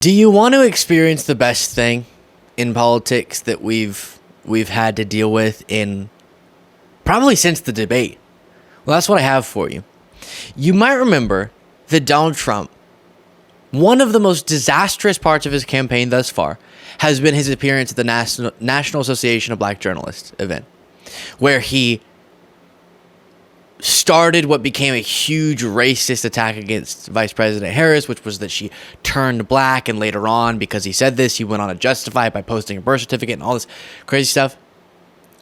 Do you want to experience the best thing in politics that we've had to deal with in probably since the debate? Well, that's what I have for you. You might remember that Donald Trump, one of the most disastrous parts of his campaign thus far, has been his appearance at the National Association of Black Journalists event, where he started what became a huge racist attack against Vice President Harris, which was that she turned black, and later on, because he said this, he went on to justify it by posting a birth certificate and all this crazy stuff.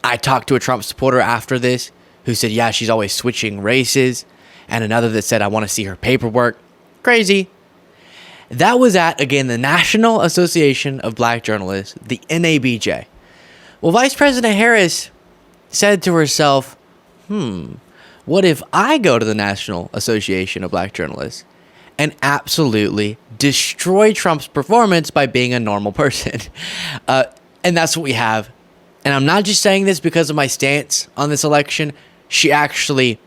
I talked to a Trump supporter after this who said, yeah, she's always switching races, and another that said, I want to see her paperwork. Crazy. That was at, again, the National Association of Black Journalists, the NABJ. Well, Vice President Harris said to herself, what if I go to the National Association of Black Journalists and absolutely destroy Trump's performance by being a normal person? And that's what we have. And I'm not just saying this because of my stance on this election. She actually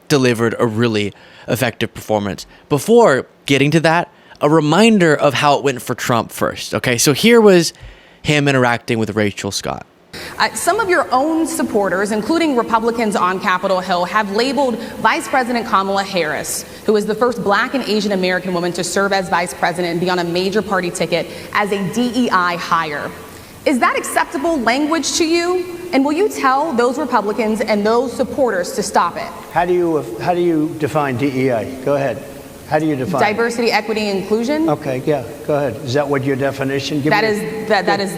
delivered a really effective performance. Before getting to that, a reminder of how it went for Trump first. Okay, so here was him interacting with Rachel Scott. Some of your own supporters, including Republicans on Capitol Hill, have labeled Vice President Kamala Harris, who is the first Black and Asian American woman to serve as vice president and be on a major party ticket, as a DEI hire. Is that acceptable language to you? And will you tell those Republicans and those supporters to stop it? How do you define DEI? Go ahead. How do you define diversity, equity, inclusion? Okay, yeah, go ahead. Is that what your definition? That is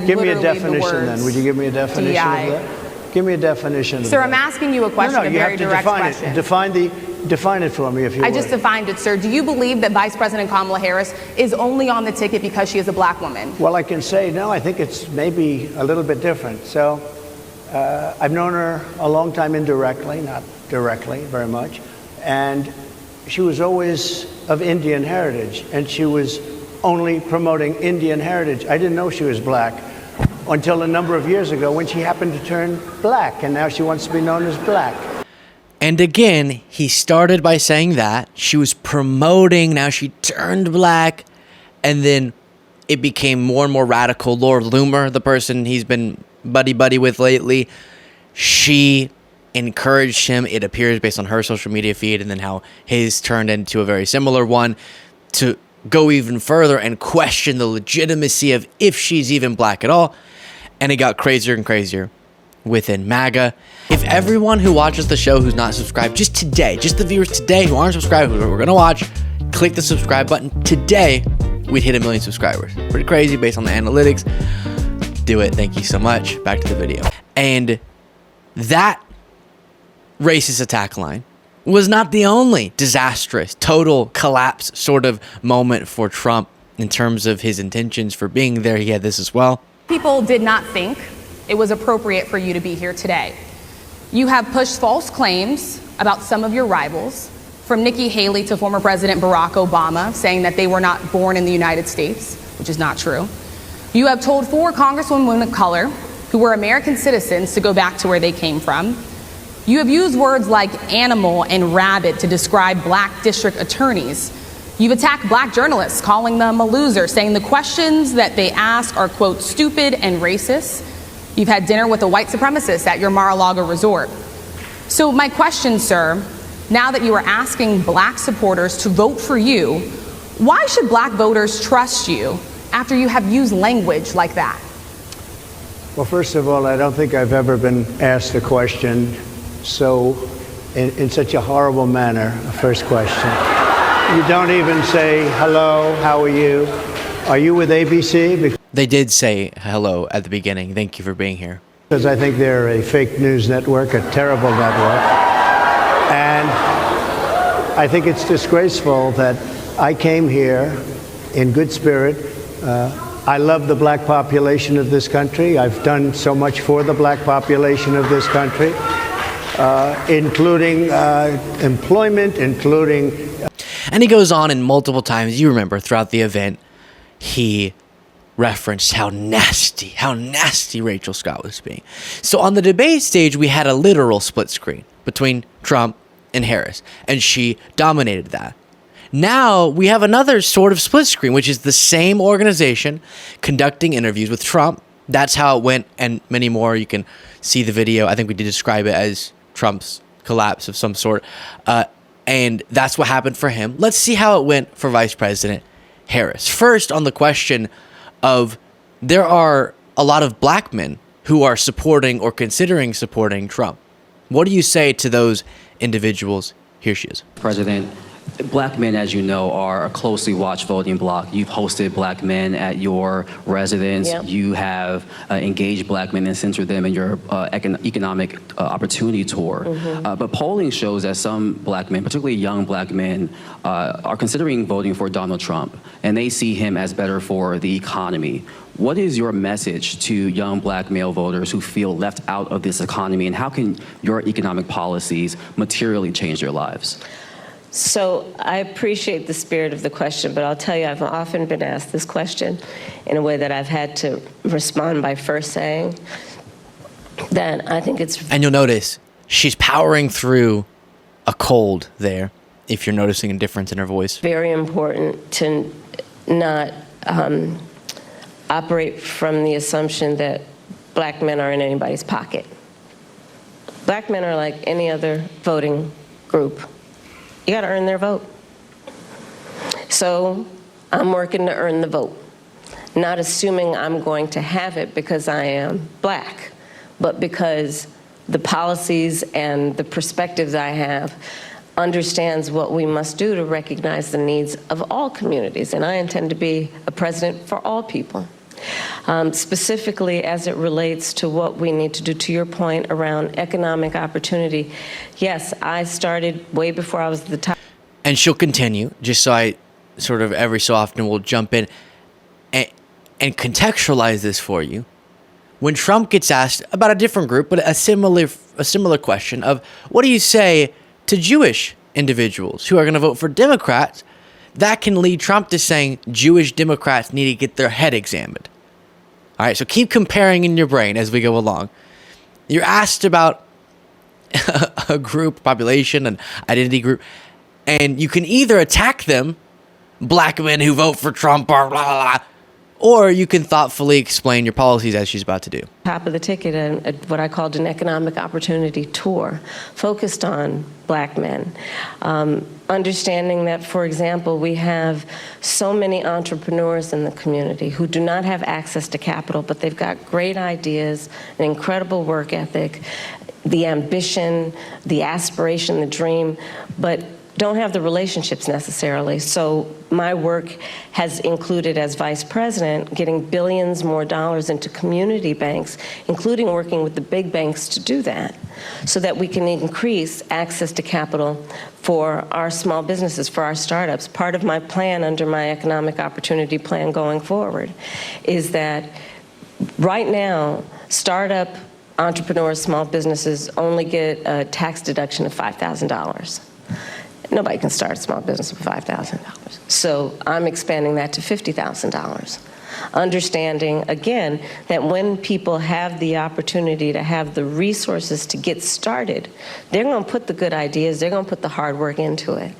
give me a literally definition the words then. Would you give me a definition DEI. of that? Give me a definition. Sir, of I'm that. asking you a question, a very direct question. Define it for me, if you I just defined it, sir. Do you believe that Vice President Kamala Harris is only on the ticket because she is a black woman? Well, I can say, no, I think it's maybe a little bit different. So I've known her a long time indirectly, not directly very much. And she was always of Indian heritage, and she was only promoting Indian heritage. I didn't know she was black until a number of years ago when she happened to turn black, and now she wants to be known as black. And again, he started by saying that she was promoting, now she turned black, and then it became more and more radical. Laura Loomer, the person he's been buddy-buddy with lately, she encouraged him, it appears based on her social media feed, and then how his turned into a very similar one, to go even further and question the legitimacy of if she's even black at all. And it got crazier and crazier within MAGA. If everyone who watches the show who's not subscribed, just today, just the viewers today who aren't subscribed, who we're gonna watch, click the subscribe button today, we'd hit 1 million subscribers. Pretty crazy based on the analytics. Do it. Thank you so much. Back to the video. And that racist attack line was not the only disastrous, total collapse sort of moment for Trump in terms of his intentions for being there. He had this as well. People did not think it was appropriate for you to be here today. You have pushed false claims about some of your rivals, from Nikki Haley to former President Barack Obama, saying that they were not born in the United States, which is not true. You have told 4 congresswomen of color who were American citizens to go back to where they came from. You have used words like animal and rabid to describe black district attorneys. You've attacked black journalists, calling them a loser, saying the questions that they ask are, quote, stupid and racist. You've had dinner with a white supremacist at your Mar-a-Lago resort. So my question, sir, now that you are asking black supporters to vote for you, why should black voters trust you after you have used language like that? Well, first of all, I don't think I've ever been asked a question in such a horrible manner. First question. You don't even say, hello, how are you? Are you with ABC? They did say hello at the beginning. Thank you for being here. Because I think they're a fake news network, a terrible network. And I think it's disgraceful that I came here in good spirit. I love the black population of this country. I've done so much for the black population of this country, including employment, including... And he goes on, and multiple times, you remember, throughout the event, he referenced how nasty Rachel Scott was being. So on the debate stage, we had a literal split screen between Trump and Harris, and she dominated that. Now we have another sort of split screen, which is the same organization conducting interviews with Trump. That's how it went, and many more. You can see the video. I think we did describe it as Trump's collapse of some sort. And that's what happened for him. Let's see how it went for Vice President Harris. First, on the question of there are a lot of black men who are supporting or considering supporting Trump. What do you say to those individuals? Here she is. President, black men, as you know, are a closely watched voting bloc. You've hosted black men at your residence. Yep. You have engaged black men and centered them in your economic opportunity tour. But polling shows that some black men, particularly young black men, are considering voting for Donald Trump, and they see him as better for the economy. What is your message to young black male voters who feel left out of this economy, and how can your economic policies materially change their lives? So I appreciate the spirit of the question, but I'll tell you, I've often been asked this question in a way that I've had to respond by first saying that I think it's... And you'll notice she's powering through a cold there, if you're noticing a difference in her voice. very important to not operate from the assumption that black men are in anybody's pocket. Black men are like any other voting group. You got to earn their vote. So I'm working to earn the vote, not assuming I'm going to have it because I am black, but because the policies and the perspectives I have understands what we must do to recognize the needs of all communities. And I intend to be a president for all people. Specifically as it relates to what we need to do, to your point around economic opportunity, yes, I started way before I was the top. And she'll continue, just so I sort of every so often will jump in and contextualize this for you. When Trump gets asked about a different group, but a similar question of what do you say to Jewish individuals who are going to vote for Democrats, that can lead Trump to saying Jewish Democrats need to get their head examined. All right, so keep comparing in your brain as we go along. You're asked about a group, population, an identity group, and you can either attack them, black men who vote for Trump, blah, blah, blah, or you can thoughtfully explain your policies as she's about to do. Top of the ticket, and what I called an economic opportunity tour, focused on black men. Understanding that, for example, we have so many entrepreneurs in the community who do not have access to capital, but they've got great ideas, an incredible work ethic, the ambition, the aspiration, the dream, but don't have the relationships necessarily. So my work has included, as vice president, getting billions more dollars into community banks, including working with the big banks to do that, so that we can increase access to capital for our small businesses, for our startups. Part of my plan under my economic opportunity plan going forward is that right now, startup entrepreneurs, small businesses only get a tax deduction of $5,000. Nobody can start a small business with $5,000. So I'm expanding that to $50,000. Understanding, again, that when people have the opportunity to have the resources to get started, they're going to put the good ideas, they're going to put the hard work into it.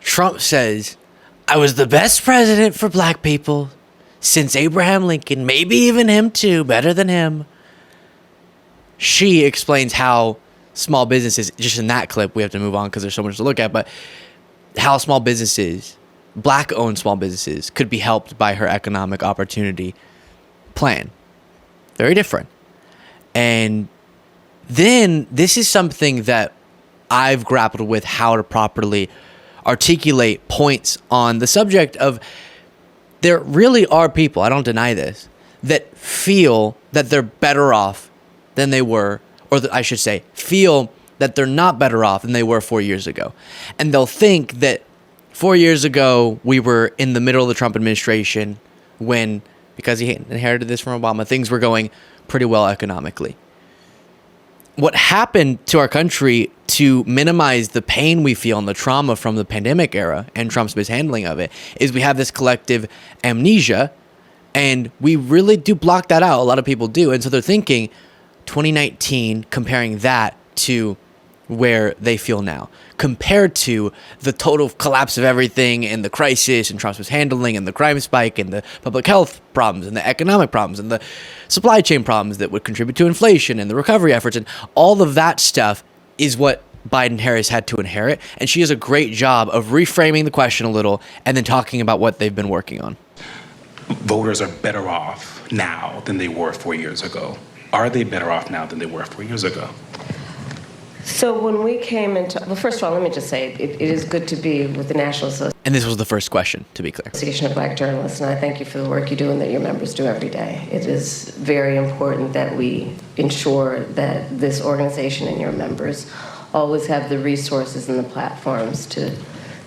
Trump says, I was the best president for black people since Abraham Lincoln, maybe even him too, better than him. She explains how small businesses, just in that clip, we have to move on because there's so much to look at, but how small businesses, black-owned small businesses, could be helped by her economic opportunity plan. Very different. And then this is something that I've grappled with, how to properly articulate points on the subject of there really are people, I don't deny this, that feel that they're better off than they were, or that I should say, feel that they're not better off than they were 4 years ago. And they'll think that 4 years ago, we were in the middle of the Trump administration when, because he inherited this from Obama, things were going pretty well economically. What happened to our country to minimize the pain we feel and the trauma from the pandemic era and Trump's mishandling of it is we have this collective amnesia, and we really do block that out. A lot of people do. And so they're thinking 2019, comparing that to where they feel now compared to the total collapse of everything and the crisis and Trump's mishandling and the crime spike and the public health problems and the economic problems and the supply chain problems that would contribute to inflation and the recovery efforts and all of that stuff is what Biden-Harris had to inherit. And she does a great job of reframing the question a little and then talking about what they've been working on. Voters are better off now than they were 4 years ago. Are they better off now than they were 4 years ago? So when we came into, well, first of all, let me just say it is good to be with the National And this was the first question, to be clear. Association of Black Journalists, and I thank you for the work you do and that your members do every day. It is very important that we ensure that this organization and your members always have the resources and the platforms to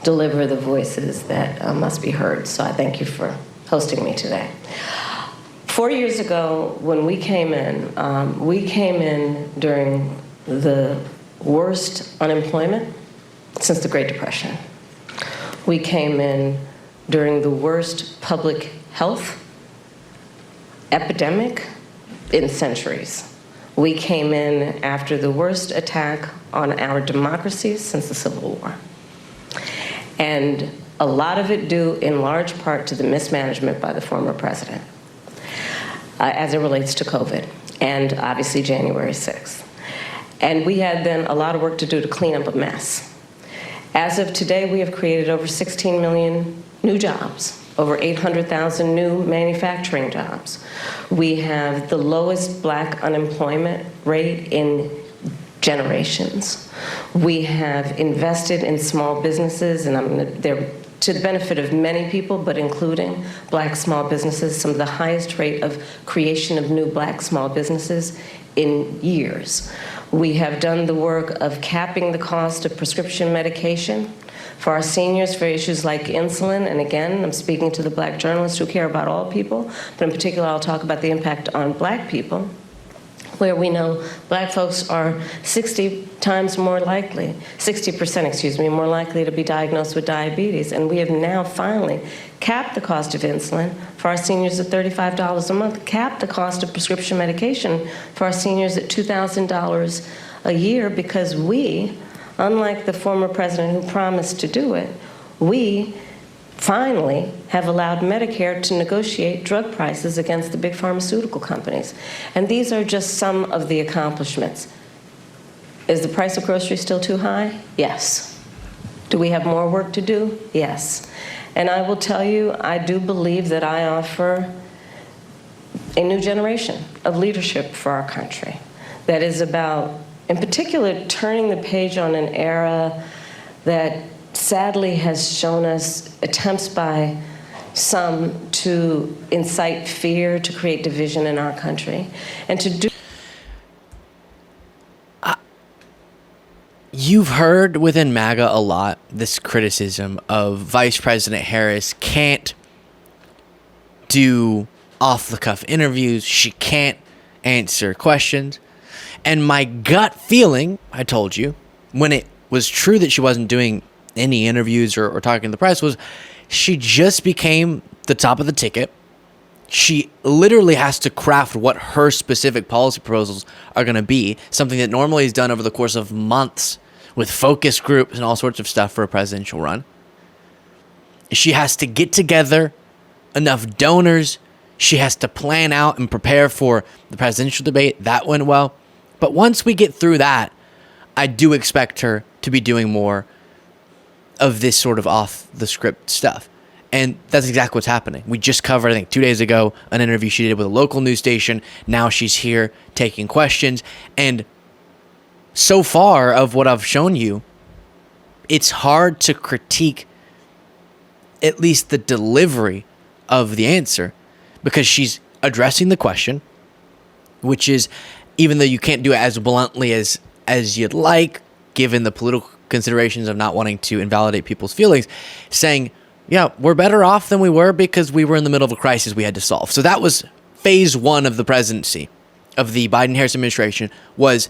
deliver the voices that must be heard. So I thank you for hosting me today. 4 years ago, when we came in during the worst unemployment since the Great Depression. We came in during the worst public health epidemic in centuries. We came in after the worst attack on our democracy since the Civil War. And a lot of it due in large part to the mismanagement by the former president as it relates to COVID and obviously January 6th. And we had then a lot of work to do to clean up a mess. As of today, we have created over 16 million new jobs, over 800,000 new manufacturing jobs. We have the lowest Black unemployment rate in generations. We have invested in small businesses, and they're to the benefit of many people, but including Black small businesses, some of the highest rate of creation of new Black small businesses in years. We have done the work of capping the cost of prescription medication for our seniors for issues like insulin. And again, I'm speaking to the Black journalists who care about all people, but in particular, I'll talk about the impact on Black people, where we know Black folks are 60% more likely to be diagnosed with diabetes. And we have now finally capped the cost of insulin for our seniors at $35 a month, capped the cost of prescription medication for our seniors at $2,000 a year, because we, unlike the former president who promised to do it, we finally have allowed Medicare to negotiate drug prices against the big pharmaceutical companies. And these are just some of the accomplishments. Is the price of groceries still too high? Yes. Do we have more work to do? Yes. And I will tell you, I do believe that I offer a new generation of leadership for our country that is about, in particular, turning the page on an era that sadly has shown us attempts by some to incite fear, to create division in our country, and to do. You've heard within MAGA a lot this criticism of Vice President Harris can't do off-the-cuff interviews. She can't answer questions. And my gut feeling, I told you, when it was true that she wasn't doing any interviews or talking to the press, was she just became the top of the ticket. She literally has to craft what her specific policy proposals are going to be, something that normally is done over the course of months with focus groups and all sorts of stuff for a presidential run. She has to get together enough donors. She has to plan out and prepare for the presidential debate. That went well. But once we get through that, I do expect her to be doing more of this sort of off-the-script stuff. And that's exactly what's happening. We just covered, I think 2 days ago, an interview she did with a local news station. Now she's here taking questions. And so far of what I've shown you, it's hard to critique at least the delivery of the answer, because she's addressing the question, which is, even though you can't do it as bluntly as you'd like, given the political considerations of not wanting to invalidate people's feelings, saying, yeah, we're better off than we were because we were in the middle of a crisis we had to solve. So that was phase one of the presidency of the Biden-Harris administration, was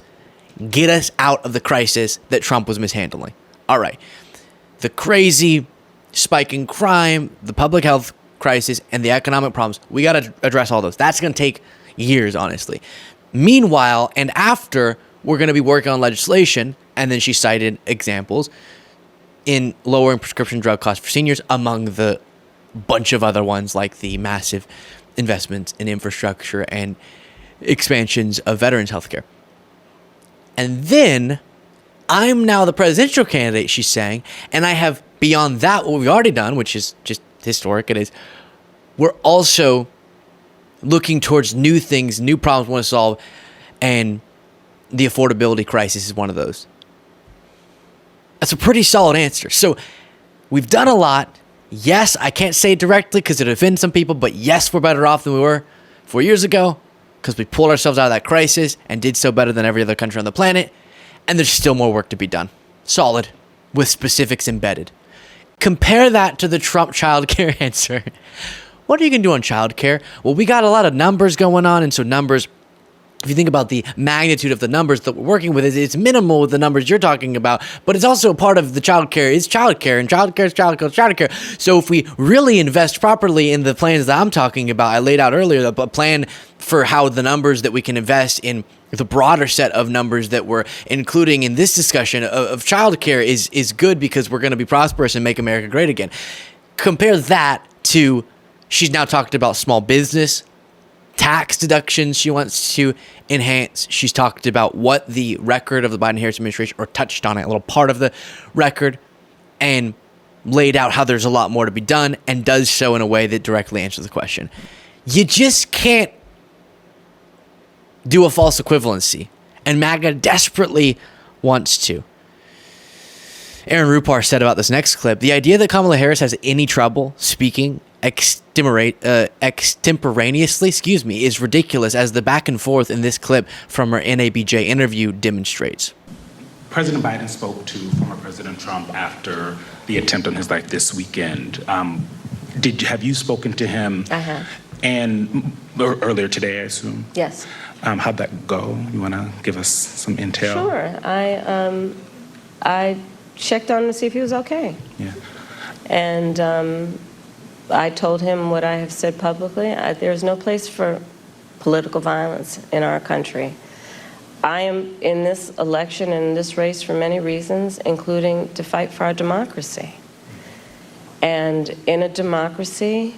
get us out of the crisis that Trump was mishandling. All right. The crazy spike in crime, the public health crisis, and the economic problems, we got to address all those. That's going to take years, honestly. Meanwhile, and after, we're going to be working on legislation And then she cited examples in lowering prescription drug costs for seniors, among the bunch of other ones like the massive investments in infrastructure and expansions of veterans healthcare. And then I'm now the presidential candidate, she's saying, and I have beyond that what we've already done, which is just historic. It is, we're also looking towards new things, new problems we want to solve, and the affordability crisis is one of those. That's a pretty solid answer. So we've done a lot. Yes, I can't say it directly because it offends some people, but yes, we're better off than we were 4 years ago because we pulled ourselves out of that crisis and did so better than every other country on the planet. And there's still more work to be done. Solid, with specifics embedded. Compare that to the Trump childcare answer. What are you going to do on childcare? Well, we got a lot of numbers going on, and so numbers, if you think about the magnitude of the numbers that we're working with, it's minimal with the numbers you're talking about, but it's also part of the childcare is childcare, and childcare is childcare. So if we really invest properly in the plans that I'm talking about, I laid out earlier a plan for how the numbers that we can invest in the broader set of numbers that we're including in this discussion of childcare is good because we're going to be prosperous and make America great again. Compare that to, she's now talked about small business, tax deductions she wants to enhance. She's talked about what the record of the Biden-Harris administration, or touched on it, a little part of the record, and laid out how there's a lot more to be done, and does so in a way that directly answers the question. You just can't do a false equivalency, and MAGA desperately wants to. Aaron Rupar said about this next clip, the idea that Kamala Harris has any trouble speaking extemporaneously, is ridiculous, as the back and forth in this clip from her NABJ interview demonstrates. President Biden spoke to former President Trump after the attempt on his life this weekend. Have you spoken to him? I have. And earlier today, I assume? Yes. How'd that go? You want to give us some intel? Sure. I checked on him to see if he was okay. Yeah. And I told him what I have said publicly. There's no place for political violence in our country. I am in this election and in this race for many reasons, including to fight for our democracy. And in a democracy,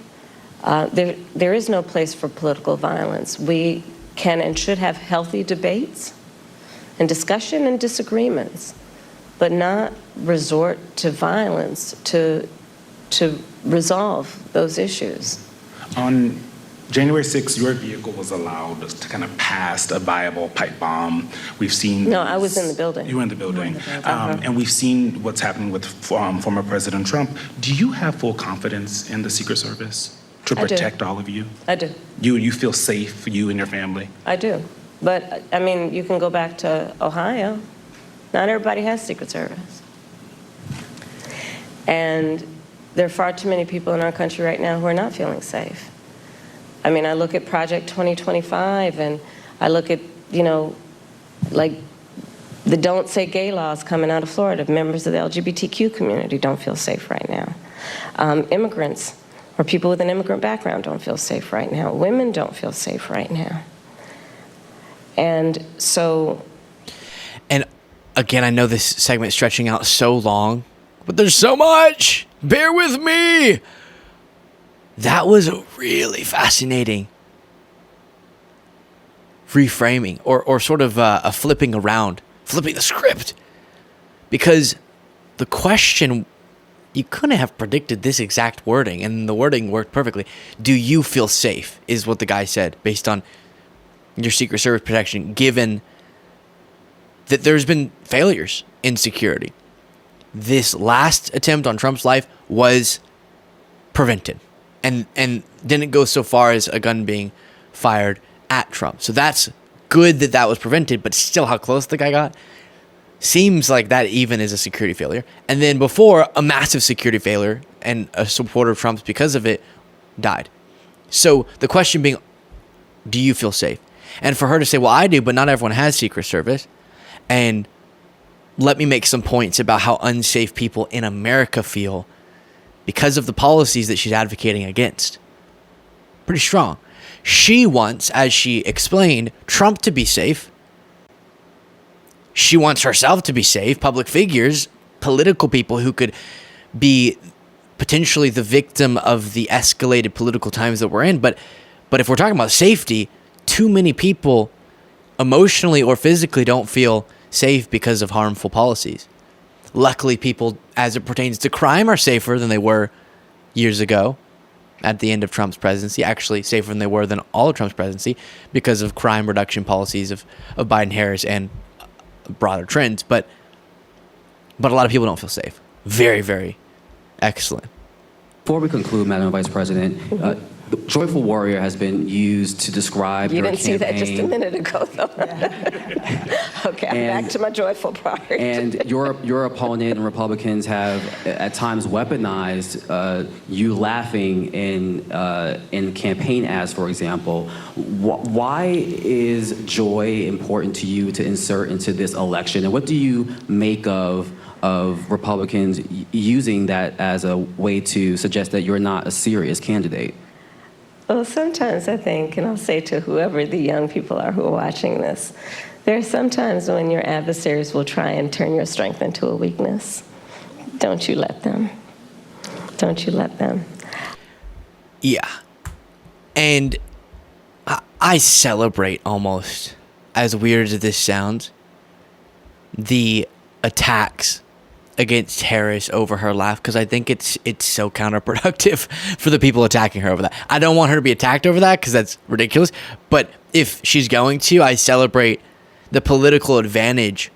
there is no place for political violence. We can and should have healthy debates and discussion and disagreements, but not resort to violence to resolve those issues. On January 6th, your vehicle was allowed to kind of pass a viable pipe bomb. We've seen... No, I was in the building. You were in the building. And we've seen what's happening with former President Trump. Do you have full confidence in the Secret Service to protect all of you? I do. You feel safe, you and your family? I do. But, I mean, you can go back to Ohio. Not everybody has Secret Service. And there are far too many people in our country right now who are not feeling safe. I mean, I look at Project 2025, and I look at, like the Don't Say Gay laws coming out of Florida. Members of the LGBTQ community don't feel safe right now. Immigrants or people with an immigrant background don't feel safe right now. Women don't feel safe right now. And so... And again, I know this segment is stretching out so long, but there's so much. Bear with me. That was a really fascinating reframing, or sort of a flipping the script. Because the question, you couldn't have predicted this exact wording, and the wording worked perfectly. Do you feel safe, is what the guy said, based on your Secret Service protection, given that there's been failures in security. This last attempt on Trump's life was prevented, and didn't go so far as a gun being fired at Trump. So that's good that was prevented, but still how close the guy got seems like that even is a security failure. And then before, a massive security failure, and a supporter of Trump's because of it died. So the question being, do you feel safe? And for her to say, well, I do, but not everyone has Secret Service. And let me make some points about how unsafe people in America feel because of the policies that she's advocating against. Pretty strong. She wants, as she explained, Trump to be safe she wants herself to be safe, public figures, political people who could be potentially the victim of the escalated political times that we're in. But if we're talking about safety, too many people emotionally or physically don't feel safe because of harmful policies. Luckily, people, as it pertains to crime, are safer than they were years ago at the end of Trump's presidency, actually safer than they were than all of Trump's presidency because of crime reduction policies of Biden-Harris and broader trends. But a lot of people don't feel safe. Very, very excellent. Before we conclude, Madam Vice President, the Joyful Warrior has been used to describe You your didn't see that just a campaign. minute ago, though. Okay, I'm back to my joyful part. And your opponent and Republicans have at times weaponized you laughing in campaign ads, for example. Why is joy important to you to insert into this election? And what do you make of Republicans using that as a way to suggest that you're not a serious candidate? Well, sometimes I think, and I'll say to whoever the young people are who are watching this, there are some times when your adversaries will try and turn your strength into a weakness. Don't you let them. Don't you let them. Yeah. And I celebrate, almost, as weird as this sounds, the attacks against Harris over her laugh, because I think it's so counterproductive for the people attacking her over that. I don't want her to be attacked over that because that's ridiculous. But if she's going to, I celebrate the political advantage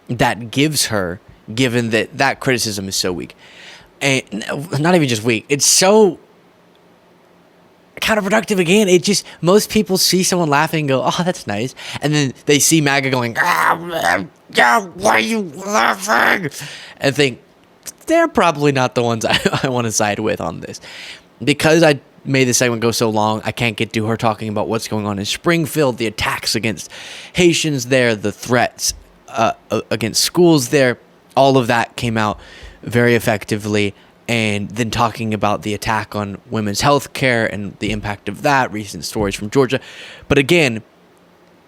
that gives her, given that criticism is so weak. And not even just weak, it's so counterproductive again. It just, most people see someone laughing and go, oh, that's nice. And then they see MAGA going, why are you laughing? And think, they're probably not the ones I want to side with on this. Because I made this segment go so long, I can't get to her talking about what's going on in Springfield, the attacks against Haitians there, the threats against schools there. All of that came out very effectively. And then talking about the attack on women's health care and the impact of that, recent stories from Georgia. But again,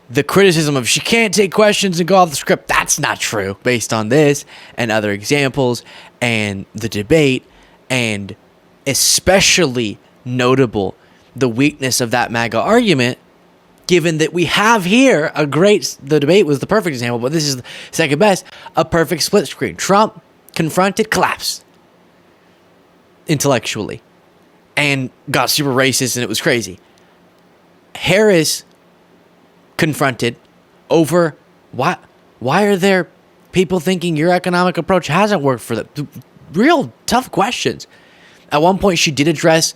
the criticism of she can't take questions and go off the script, that's not true based on this and other examples and the debate, and especially notable the weakness of that MAGA argument, given that we have here the debate was the perfect example, but this is the second best, a perfect split screen. Trump confronted, collapsed intellectually and got super racist, and it was crazy. Harris confronted over why are there people thinking your economic approach hasn't worked for them? Real tough questions. At one point, she did address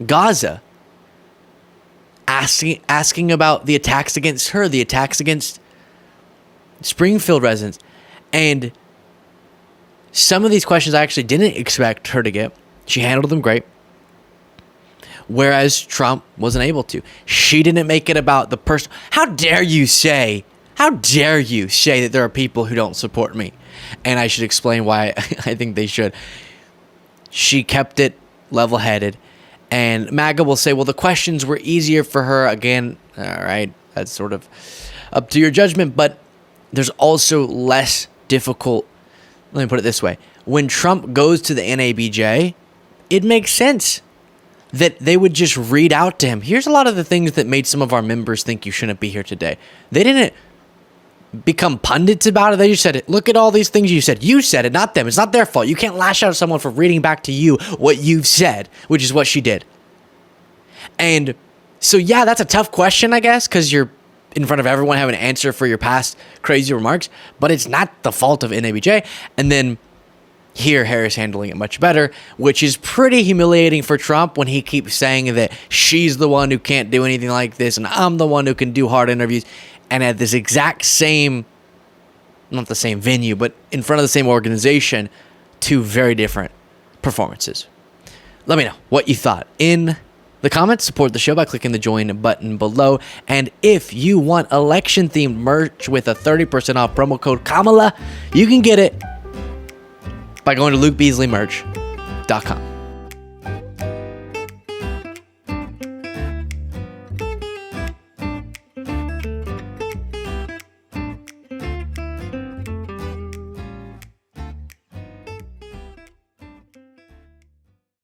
Gaza, asking about the attacks against her, the attacks against Springfield residents, and some of these questions I actually didn't expect her to get. She handled them great, whereas Trump wasn't able to. She didn't make it about the person. How dare you say that there are people who don't support me? And I should explain why I think they should. She kept it level-headed. And MAGA will say, well, the questions were easier for her. Again, all right, that's sort of up to your judgment. But there's also less difficult. Let me put it this way. When Trump goes to the NABJ, it makes sense that they would just read out to him. Here's a lot of the things that made some of our members think you shouldn't be here today. They didn't become pundits about it. They just said it. Look at all these things you said. You said it, not them. It's not their fault. You can't lash out at someone for reading back to you what you've said, which is what she did. And so, yeah, that's a tough question, I guess, because you're in front of everyone having an answer for your past crazy remarks, but it's not the fault of NABJ. And then here, Harris handling it much better, which is pretty humiliating for Trump when he keeps saying that she's the one who can't do anything like this and I'm the one who can do hard interviews. And at this exact same, not the same venue, but in front of the same organization, two very different performances. Let me know what you thought in the comments. Support the show by clicking the join button below. And if you want election-themed merch with a 30% off promo code Kamala, you can get it by going to lukebeasleymerch.com.